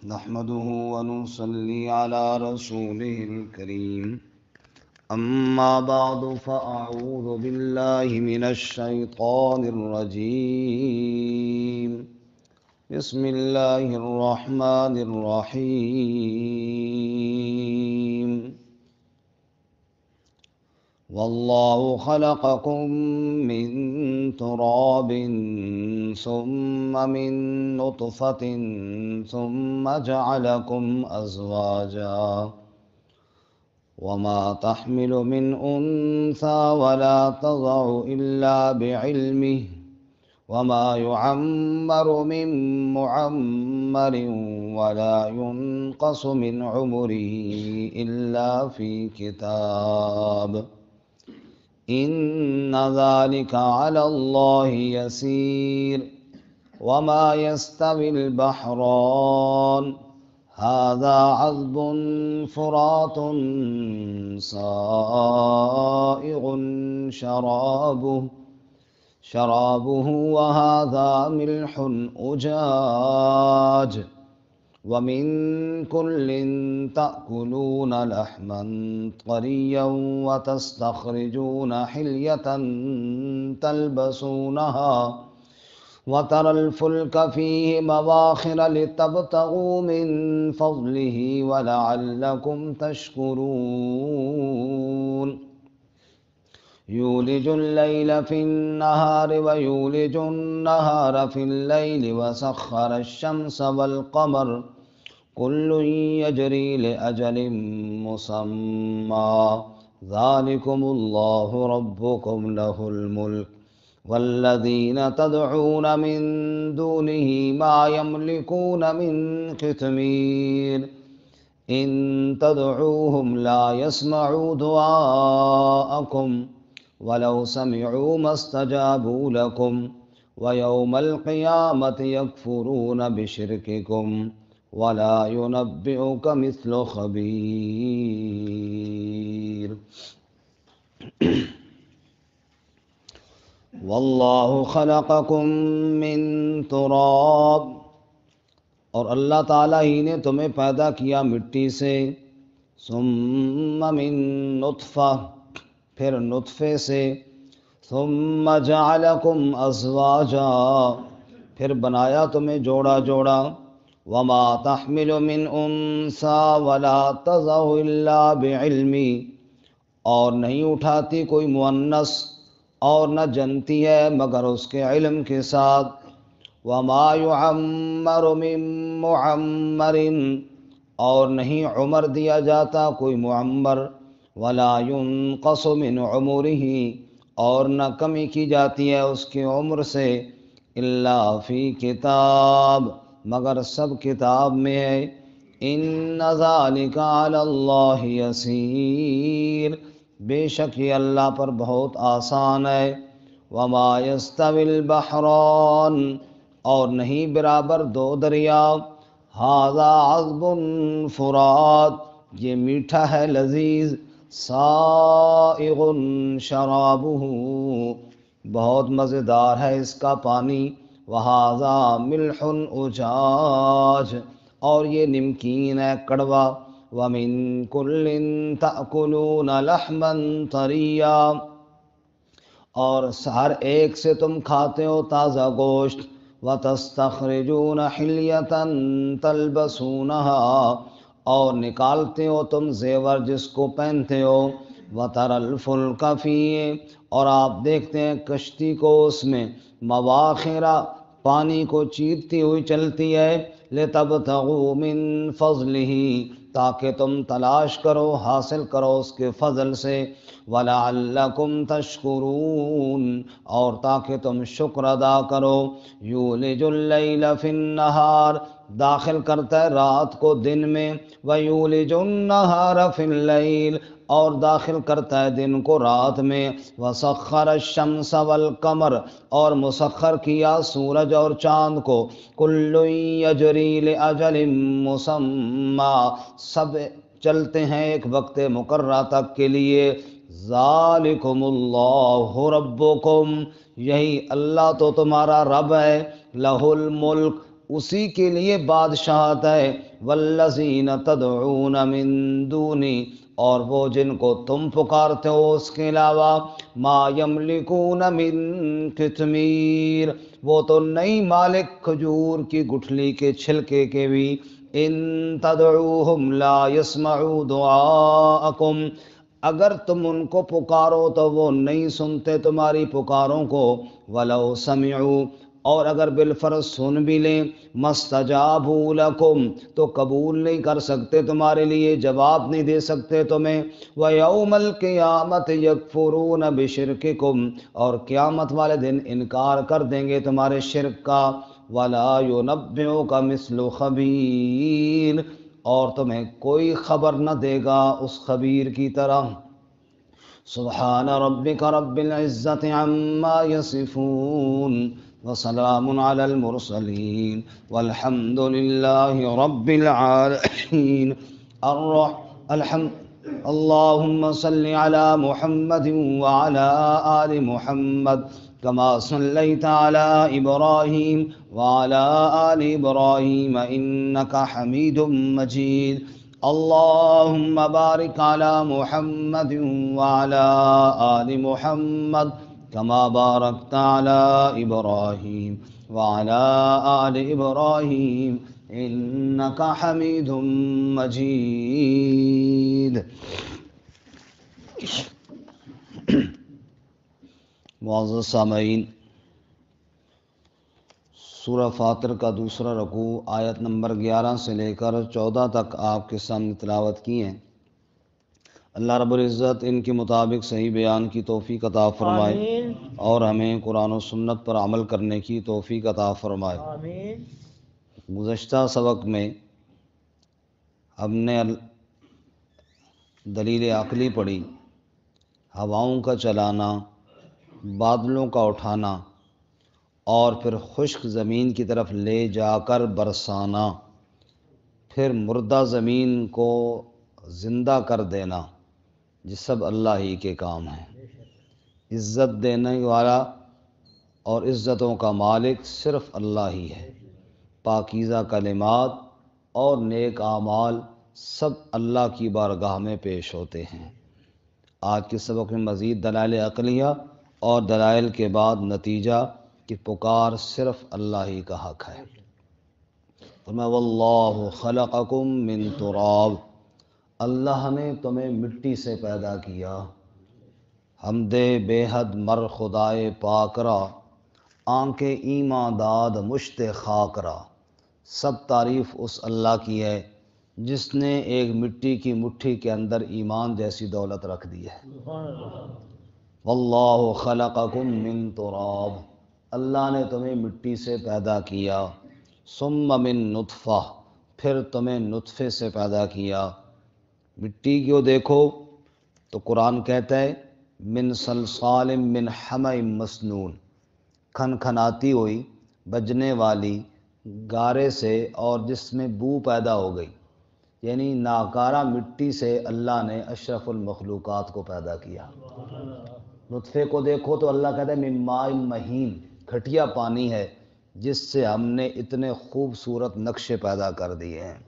نحمده ونصلي على رسوله الكريم أما بعد فأعوذ بالله من الشيطان الرجيم بسم الله الرحمن الرحيم والله خلقكم من تراب ثم من نطفة ثم جعلكم أزواجا وما تحمل من أنثى ولا تضع إلا بعلمه وما يعمر من معمر ولا ينقص من عمره إلا في كتاب إن ذلك على الله يسير وما يستوي البحران هذا عذب فرات سائغ شرابه وهذا ملح أجاج ومن كل تأكلون لحما طريا وتستخرجون حلية تلبسونها وترى الفلك فيه مواخر لتبتغوا من فضله ولعلكم تشكرون يولج الليل في النهار ويولج النهار في الليل وسخر الشمس والقمر كل يجري لأجل مسمى ذلكم الله ربكم له الملك والذين تدعون من دونه ما يملكون من قطمير إن تدعوهم لا يسمعوا دعاءكم ولو سمعوا ما استجابوا لكم ويوم القيامة يكفرون بشرككم ولا ينبئك مثل خبير واللہ خلقکم من تراب، اور اللہ تعالیٰ ہی نے تمہیں پیدا کیا مٹی سے، ثم من نطفہ، پھر نطفے سے، ثم جعلکم ازواجا، پھر بنایا تمہیں جوڑا جوڑا، وما تحمل من انثى ولا تضع الا بعلمی، اور نہیں اٹھاتی کوئی مؤنث اور نہ جنتی ہے مگر اس کے علم کے ساتھ، وما يعمر من معمر، اور نہیں عمر دیا جاتا کوئی معمر، ولا ينقص من عمره، اور نہ کمی کی جاتی ہے اس کی عمر سے، الا فی کتاب، مگر سب کتاب میں ہے، ان ذلک علی اللہ یسیر، بے شک یہ اللہ پر بہت آسان ہے، وما یستوی البحران، اور نہیں برابر دو دریا، ھذا عذب فرات، یہ میٹھا ہے لذیذ، سائغ شرابہ، بہت مزیدار ہے اس کا پانی، وھذا ملح اجاج، اور یہ نمکین ہے کڑوا، ومن کل تأکلون لحما طریا، اور ہر ایک سے تم کھاتے ہو تازہ گوشت، وتستخرجون حلیۃ تلبسونها، اور نکالتے ہو تم زیور جس کو پہنتے ہو، وتری الفلک فیہ، اور آپ دیکھتے ہیں کشتی کو اس میں، مواخر، پانی کو چیرتی ہوئی چلتی ہے، لتبتغوا من فضلہ، تاکہ تم تلاش کرو حاصل کرو اس کے فضل سے، وَلَعَلَّكُمْ تَشْكُرُونَ، اور تاکہ تم شکر ادا کرو، یولج اللیل فی النہار، داخل کرتا ہے رات کو دن میں، وَیُولِجُ النَّهَارَ فِي اللَّيْلِ، اور داخل کرتا ہے دن کو رات میں، وَسَخَّرَ الشَّمْسَ وَالْقَمَرَ، اور مسخر کیا سورج اور چاند کو، کُلٌّ یجری لأجل مسمى، سب چلتے ہیں ایک وقت مقررہ تک کے لیے، ذالکم اللہ ربکم، یہی اللہ تو تمہارا رب ہے، لہ الملک، اسی کے لیے بادشاہت ہے، والذین تدعون من دونی، اور وہ جن کو تم پکارتے ہو اس کے علاوہ، ما یملکون من قطمیر، وہ تو نہیں مالک کھجور کی گٹھلی کے چھلکے کے بھی، ان تدعوہم لا یسمعوا دعاءکم، اگر تم ان کو پکارو تو وہ نہیں سنتے تمہاری پکاروں کو، ولو سمعوا، اور اگر بالفرض سن بھی لیں، مستجابوا لکم، تو قبول نہیں کر سکتے تمہارے لیے، جواب نہیں دے سکتے تمہیں، وَيَوْمَ الْقِيَامَةِ يَكْفُرُونَ بِشِرْكِكُمْ، اور قیامت والے دن انکار کر دیں گے تمہارے شرک کا، وَلَا يُنَبِّئُكَ مِثْلُ خَبِيرٍ، اور تمہیں کوئی خبر نہ دے گا اس خبیر کی طرح۔ سبحان ربک رب العزت عما یصفون وسلام علی المرسلین والحمد للہ رب العالمین الحمد اللهم صل على محمد وعلى آل محمد كما صليت على إبراهيم وعلى آل إبراهيم إنك حميد مجيد اللهم بارك على محمد وعلى آل محمد كما باركت على إبراهيم وعلى آل إبراهيم إنك حميد مجيد۔ معزز سامعین، سورہ فاطر کا دوسرا رکوع آیت نمبر 11 سے لے کر 14 تک آپ کے سامنے تلاوت کی ہیں۔ اللہ رب العزت ان کے مطابق صحیح بیان کی توفیق عطا فرمائے، آمین، اور ہمیں قرآن و سنت پر عمل کرنے کی توفیق عطا فرمائے، آمین۔ گزشتہ سبق میں ہم نے دلیل عقلی پڑھی، ہواؤں کا چلانا، بادلوں کا اٹھانا، اور پھر خشک زمین کی طرف لے جا کر برسانا، پھر مردہ زمین کو زندہ کر دینا، یہ سب اللہ ہی کے کام ہیں۔ عزت دینے والا اور عزتوں کا مالک صرف اللہ ہی ہے۔ پاکیزہ کلمات اور نیک اعمال سب اللہ کی بارگاہ میں پیش ہوتے ہیں۔ آج کے سبق میں مزید دلائل عقلیہ اور دلائل کے بعد نتیجہ کہ پکار صرف اللہ ہی کا حق ہے۔ فرمایا واللہ خلقکم من تراب، اللہ نے تمہیں مٹی سے پیدا کیا۔ حمد بے حد مر خدائے پاک را، آنکھ ایمان داد مشت خاک را، سب تعریف اس اللہ کی ہے جس نے ایک مٹی کی مٹھی کے اندر ایمان جیسی دولت رکھ دی ہے۔ واللہ خلقکم من تراب، اللہ نے تمہیں مٹی سے پیدا کیا، ثم من نطفہ، پھر تمہیں نطفے سے پیدا کیا۔ مٹی کو دیکھو تو قرآن کہتا ہے من صلصال من حمأ مسنون، کھن کھناتی ہوئی بجنے والی گارے سے اور جس میں بو پیدا ہو گئی، یعنی ناکارہ مٹی سے اللہ نے اشرف المخلوقات کو پیدا کیا۔ نطفے کو دیکھو تو اللہ کہتا ہے من ماء مہین، کھٹیا پانی ہے جس سے ہم نے اتنے خوبصورت نقشے پیدا کر دیے ہیں۔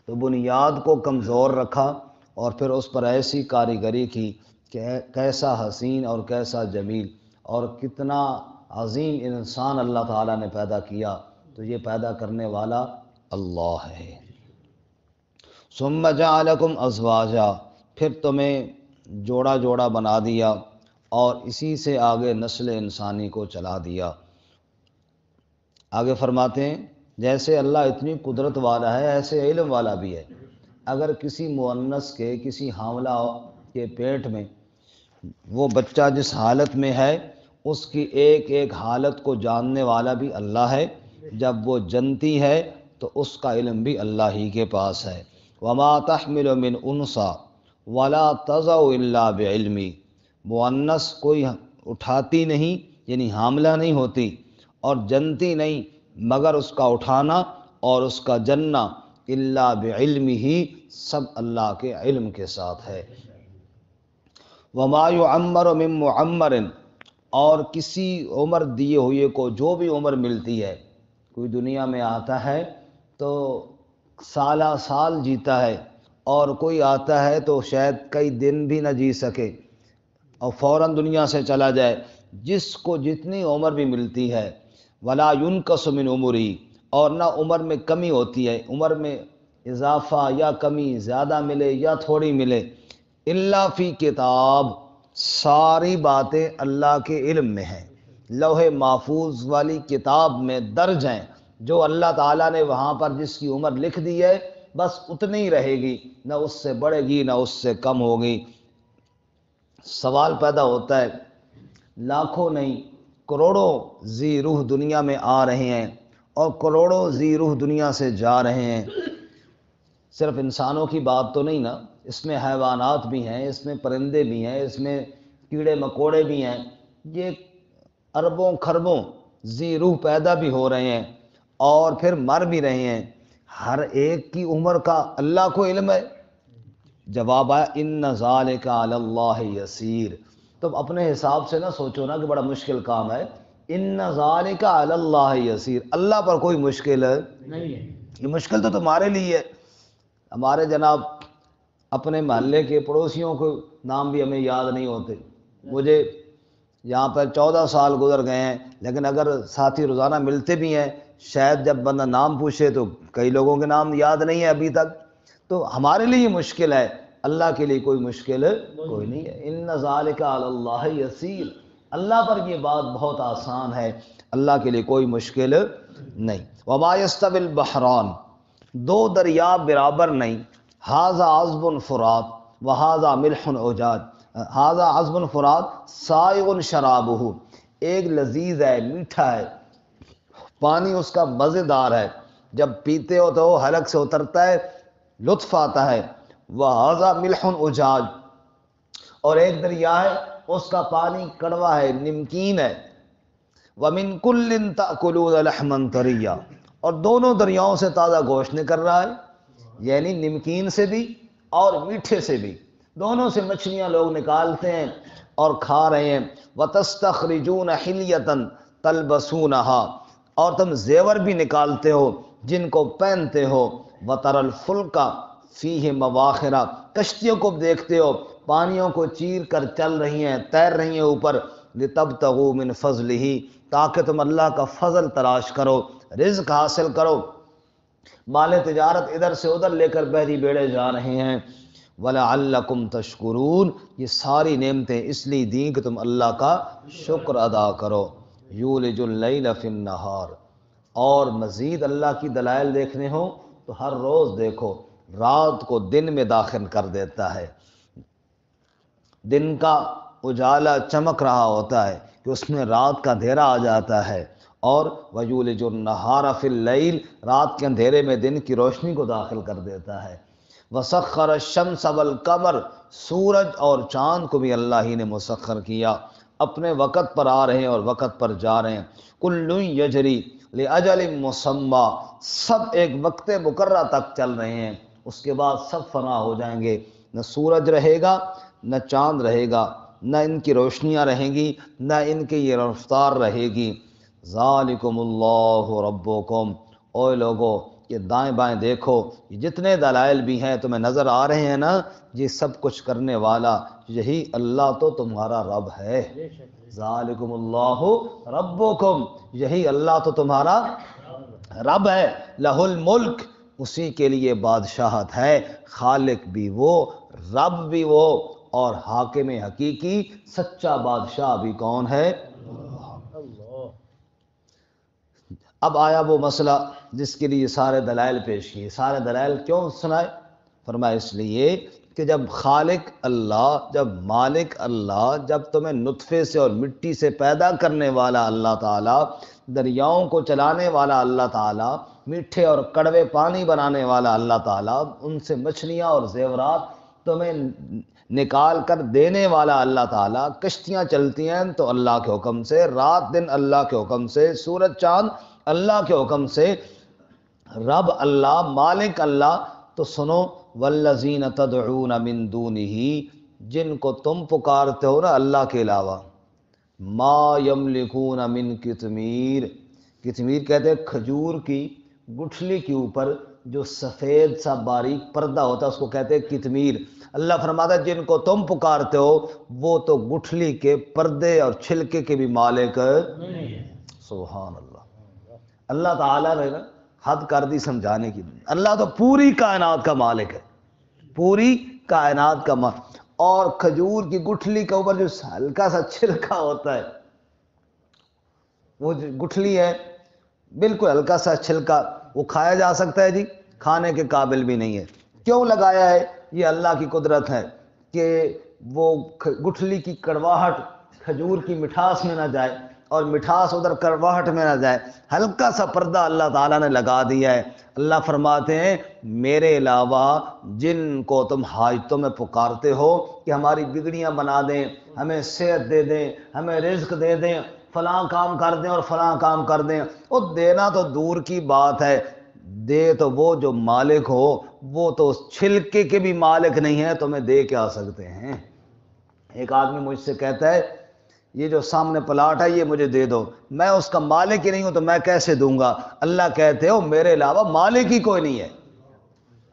تو بنیاد کو کمزور رکھا اور پھر اس پر ایسی کاریگری کی کہ کیسا حسین اور کیسا جمیل اور کتنا عظیم انسان اللہ تعالیٰ نے پیدا کیا، تو یہ پیدا کرنے والا اللہ ہے۔ ثم جعلکم ازواجا، پھر تمہیں جوڑا جوڑا بنا دیا اور اسی سے آگے نسل انسانی کو چلا دیا۔ آگے فرماتے ہیں جیسے اللہ اتنی قدرت والا ہے ایسے علم والا بھی ہے۔ اگر کسی مؤنث کے کسی حاملہ کے پیٹ میں وہ بچہ جس حالت میں ہے اس کی ایک ایک حالت کو جاننے والا بھی اللہ ہے، جب وہ جنتی ہے تو اس کا علم بھی اللہ ہی کے پاس ہے۔ وما تحمل من انثی ولا تضع الا بعلمی، مؤنث کوئی اٹھاتی نہیں یعنی حاملہ نہیں ہوتی اور جنتی نہیں مگر اس کا اٹھانا اور اس کا جننا الا بعلمہ، سب اللہ کے علم کے ساتھ ہے۔ وما يعمر من معمر، اور کسی عمر دیے ہوئے کو جو بھی عمر ملتی ہے کوئی دنیا میں آتا ہے تو سالہ سال جیتا ہے، اور کوئی آتا ہے تو شاید کئی دن بھی نہ جی سکے اور فوراً دنیا سے چلا جائے۔ جس کو جتنی عمر بھی ملتی ہے، ولا ينقص من عمری، اور نہ عمر میں کمی ہوتی ہے، عمر میں اضافہ یا کمی، زیادہ ملے یا تھوڑی ملے، الا فی کتاب، ساری باتیں اللہ کے علم میں ہیں، لوح محفوظ والی کتاب میں درج ہیں، جو اللہ تعالیٰ نے وہاں پر جس کی عمر لکھ دی ہے بس اتنی ہی رہے گی، نہ اس سے بڑھے گی نہ اس سے کم ہوگی۔ سوال پیدا ہوتا ہے، لاکھوں نہیں کروڑوں ذی روح دنیا میں آ رہے ہیں اور کروڑوں ذی روح دنیا سے جا رہے ہیں، صرف انسانوں کی بات تو نہیں نا، اس میں حیوانات بھی ہیں، اس میں پرندے بھی ہیں، اس میں کیڑے مکوڑے بھی ہیں، یہ اربوں خربوں ذی روح پیدا بھی ہو رہے ہیں اور پھر مر بھی رہے ہیں، ہر ایک کی عمر کا اللہ کو علم ہے۔ جواب آیا ان ذالک علی اللہ یسیر۔ تم اپنے حساب سے نہ سوچو نا کہ بڑا مشکل کام ہے، ان ذالک علی اللہ یسیر، اللہ پر کوئی مشکل نہیں ہے، یہ مشکل تو تمہارے لیے ہے۔ ہمارے جناب اپنے محلے کے پڑوسیوں کو نام بھی ہمیں یاد نہیں ہوتے، مجھے یہاں پر 14 سال گزر گئے ہیں، لیکن اگر ساتھی روزانہ ملتے بھی ہیں، شاید جب بندہ نام پوچھے تو کئی لوگوں کے نام یاد نہیں ہے ابھی تک، تو ہمارے لیے مشکل ہے، اللہ کے لیے کوئی مشکل کوئی نہیں ہے۔ ان ذالک علی اللہ یسیر، اللہ پر یہ بات بہت آسان ہے، اللہ کے لیے کوئی مشکل نہیں۔ وما یستوی البحران، دو دریا برابر نہیں، ھذا عذب فرات وھذا ملح اجاج، ھذا عذب فرات سائغ شرابہ، ایک لذیذ ہے، میٹھا ہے، پانی اس کا مزیدار ہے، جب پیتے ہو تو وہ حلق سے اترتا ہے، لطف آتا ہے۔ وھذا ملح اجاج، اور ایک دریا ہے اس کا پانی کڑوا ہے، نمکین ہے۔ ومن کل تأکلون لحما طریا، اور دونوں دریاؤں سے تازہ گوشت نکل رہا ہے، یعنی نمکین سے بھی اور میٹھے سے بھی، دونوں سے مچھلیاں لوگ نکالتے ہیں اور کھا رہے ہیں۔ وتستخرجون حلیۃ تلبسونها، اور تم زیور بھی نکالتے ہو جن کو پہنتے ہو۔ وتر الفلک فیہ مواخر، کشتیوں کو دیکھتے ہو پانیوں کو چیر کر چل رہی ہیں، تیر رہی ہیں اوپر۔ لتبتغوا من فضلہ، تاکہ تم اللہ کا فضل تلاش کرو، رزق حاصل کرو، مال تجارت ادھر سے ادھر لے کر بحری بیڑے جا رہے ہیں۔ وَلَعَلَّكُمْ تَشْكُرُونَ، یہ ساری نعمتیں اس لیے دیں کہ تم اللہ کا شکر ادا کرو۔ یولج اللیل فی النہار، اور مزید اللہ کی دلائل دیکھنے ہوں تو ہر روز دیکھو، رات کو دن میں داخل کر دیتا ہے، دن کا اجالا چمک رہا ہوتا ہے کہ اس میں رات کا اندھیرا آ جاتا ہے، اور وَيُولِجُ النَّهَارَ فِي اللَّيْلِ، رات کے اندھیرے میں دن کی روشنی کو داخل کر دیتا ہے۔ وَسَخَّرَ الشَّمْسَ وَالْقَمَرَ، سورج اور چاند کو بھی اللہ ہی نے مسخر کیا، اپنے وقت پر آ رہے ہیں اور وقت پر جا رہے ہیں۔ كُلٌّ يَجْرِي لِأَجَلٍ مُّسَمًّى، سب ایک وقت مقررہ تک چل رہے ہیں، اس کے بعد سب فنا ہو جائیں گے، نہ سورج رہے گا نہ چاند رہے گا، نہ ان کی روشنیاں رہیں گی، نہ ان کی یہ رفتار رہے گی۔ ذالکم اللہ ربکم، اوے لوگو یہ دائیں بائیں دیکھو، یہ جتنے دلائل بھی ہیں تمہیں نظر آ رہے ہیں نا، یہ سب کچھ کرنے والا یہی اللہ تو تمہارا رب ہے۔ ذالکم اللہ ربکم، یہی اللہ تو تمہارا رب ہے۔ لہ الملک، اسی کے لیے بادشاہت ہے، خالق بھی وہ، رب بھی وہ، اور حاکم حقیقی سچا بادشاہ بھی کون ہے؟ اللہ۔ اب آیا وہ مسئلہ جس کے لیے سارے دلائل پیش کیے۔ سارے دلائل کیوں سنائے؟ فرمایا اس لیے کہ جب خالق اللہ، جب مالک اللہ، جب تمہیں نطفے سے اور مٹی سے پیدا کرنے والا اللہ تعالیٰ، دریاؤں کو چلانے والا اللہ تعالیٰ، میٹھے اور کڑوے پانی بنانے والا اللہ تعالیٰ، ان سے مچھلیاں اور زیورات تمہیں نکال کر دینے والا اللہ تعالیٰ، کشتیاں چلتی ہیں تو اللہ کے حکم سے، رات دن اللہ کے حکم سے، سورج چاند اللہ کے حکم سے، رب اللہ، مالک اللہ۔ تو سنو، والذین تدعون من دونہ، جن کو تم پکارتے ہو نا اللہ کے علاوہ، ما یملکون من قطمیر، کتمیر کہتے ہیں کھجور کی گٹھلی کے اوپر جو سفید سا باریک پردہ ہوتا ہے اس کو کہتے ہیں کتمیر۔ اللہ فرماتا ہے جن کو تم پکارتے ہو وہ تو گٹھلی کے پردے اور چھلکے کے بھی مالک سبحان اللہ۔ اللہ تعالیٰ نے حد کر دی سمجھانے کی، اللہ تو پوری کائنات کا مالک ہے، پوری کائنات کا مالک۔ اور کھجور کی گٹھلی کے اوپر جو ہلکا سا چھلکا ہوتا ہے، وہ جو گٹھلی ہے بالکل ہلکا سا چھلکا، وہ کھایا جا سکتا ہے جی؟ کھانے کے قابل بھی نہیں ہے۔ کیوں لگایا ہے؟ یہ اللہ کی قدرت ہے کہ وہ گٹھلی کی کڑواہٹ کھجور کی مٹھاس میں نہ جائے اور مٹھاس ادھر کڑواہٹ میں نہ جائے، ہلکا سا پردہ اللہ تعالیٰ نے لگا دیا ہے۔ اللہ فرماتے ہیں میرے علاوہ جن کو تم حاجتوں میں پکارتے ہو کہ ہماری بگڑیاں بنا دیں، ہمیں صحت دے دیں، ہمیں رزق دے دیں، فلاں کام کر دیں اور فلاں کام کر دیں، وہ دینا تو دور کی بات ہے، دے تو وہ جو مالک ہو، وہ تو اس چھلکے کے بھی مالک نہیں ہے، تمہیں دے کیا سکتے ہیں؟ ایک آدمی مجھ سے کہتا ہے یہ جو سامنے پلاٹ ہے یہ مجھے دے دو، میں اس کا مالک ہی نہیں ہوں تو میں کیسے دوں گا؟ اللہ کہتے ہو میرے علاوہ مالک ہی کوئی نہیں ہے،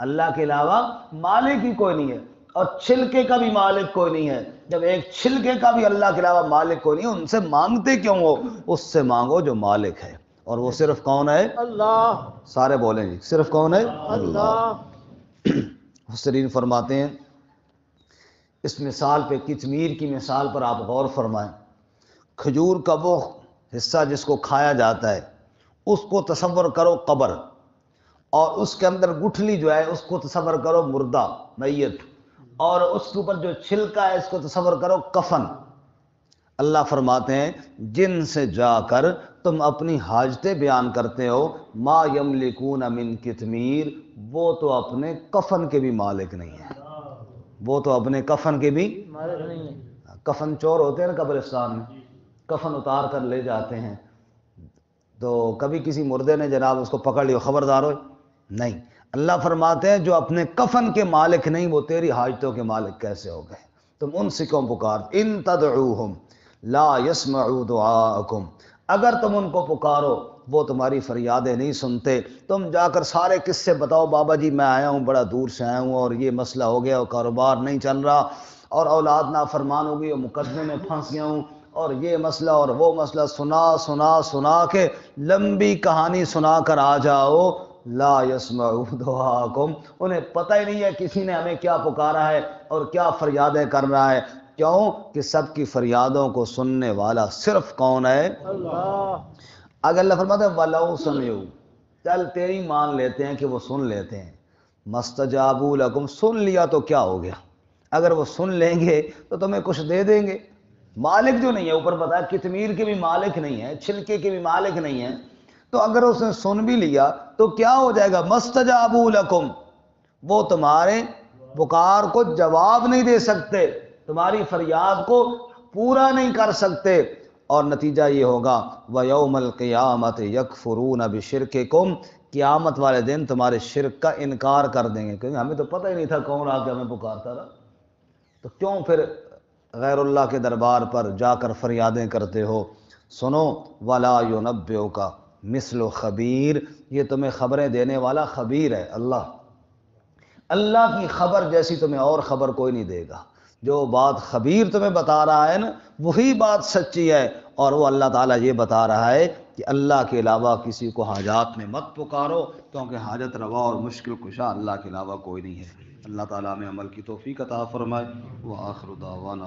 اللہ کے علاوہ مالک ہی کوئی نہیں ہے، اور چھلکے کا بھی مالک کوئی نہیں ہے۔ جب ایک چھلکے کا بھی اللہ کے علاوہ مالک کوئی نہیں ہے، ان سے مانگتے کیوں ہو؟ اس سے مانگو جو مالک ہے، اور وہ صرف کون ہے؟ اللہ۔ سارے بولیں جی، صرف کون ہے؟ اللہ۔ مفسرین فرماتے ہیں اس مثال پہ، کتمیر کی مثال پر آپ غور فرمائیں۔ کھجور کا وہ حصہ جس کو کھایا جاتا ہے اس کو تصور کرو قبر، اور اس کے اندر گٹھلی جو ہے اس کو تصور کرو مردہ میت، اور اس کے اوپر جو چھلکا ہے اس کو تصور کرو کفن۔ اللہ فرماتے ہیں جن سے جا کر تم اپنی حاجتیں بیان کرتے ہو، ما یملکون من کتمیر، وہ تو اپنے کفن کے بھی مالک نہیں ہیں، وہ تو اپنے کفن کے بھی مالک نہیں ہیں۔ کفن چور ہوتے ہیں نا قبرستان میں، کفن اتار کر لے جاتے ہیں، تو کبھی کسی مردے نے جناب اس کو پکڑ لیا خبردار ہو؟ نہیں۔ اللہ فرماتے ہیں جو اپنے کفن کے مالک نہیں وہ تیری حاجتوں کے مالک کیسے ہو گئے؟ تم ان سے کیوں پکار؟ ان تدعوہم لا يسمعوا دعاءکم، اگر تم ان کو پکارو وہ تمہاری فریادیں نہیں سنتے۔ تم جا کر سارے قصے بتاؤ، بابا جی میں آیا ہوں بڑا دور سے آیا ہوں اور یہ مسئلہ ہو گیا اور کاروبار نہیں چل رہا اور اولاد نافرمان ہو گئی اور مقدمے میں پھنس گیا ہوں اور یہ مسئلہ اور وہ مسئلہ، سنا کے لمبی کہانی سنا کر آ جاؤ، لا يسمعوا دعاءکم، انہیں پتہ ہی نہیں ہے کسی نے ہمیں کیا پکارا ہے اور کیا فریادیں کر رہا ہے۔ کیوں کہ سب کی فریادوں کو سننے والا صرف کون ہے؟ اللہ۔ اگر اللہ فرماتا ہے وَلَوْ سَمِعُوا، چل تیری مان لیتے ہیں کہ وہ سن لیتے ہیں، مَسْتَجَابُوا لَكُمْ، سن لیا تو کیا ہو گیا؟ اگر وہ سن لیں گے تو تمہیں کچھ دے دیں گے۔ مالک جو نہیں ہے، اوپر بتایا کتمیر کے بھی مالک نہیں ہے، چھلکے کے بھی مالک نہیں ہے، تو اگر اس نے سن بھی لیا تو کیا ہو جائے گا؟ مَسْتَجَابُوا لَكُمْ، وہ تمہارے پکار کو جواب نہیں دے سکتے، تمہاری فریاد کو پورا نہیں کر سکتے، اور نتیجہ یہ ہوگا وَيَوْمَ الْقِيَامَةِ يَكْفُرُونَ بِشِرْكِكُمْ، قیامت والے دن تمہارے شرک کا انکار کر دیں گے، کیونکہ ہمیں تو پتہ ہی نہیں تھا کون آ کے ہمیں پکارتا تھا، تو کیوں پھر غیر اللہ کے دربار پر جا کر فریادیں کرتے ہو؟ سنو وَلَا يُنَبِّئُكَ مِثْلُ خبیر، یہ تمہیں خبریں دینے والا خبیر ہے اللہ، اللہ کی خبر جیسی تمہیں اور خبر کوئی نہیں دے گا۔ جو بات خبیر تمہیں بتا رہا ہے نا وہی بات سچی ہے، اور وہ اللہ تعالیٰ یہ بتا رہا ہے کہ اللہ کے علاوہ کسی کو حاجات میں مت پکارو، کیونکہ حاجت روا اور مشکل کشا اللہ کے علاوہ کوئی نہیں ہے۔ اللہ تعالیٰ میں عمل کی توفیق عطا فرمائے۔ وآخر دعوانا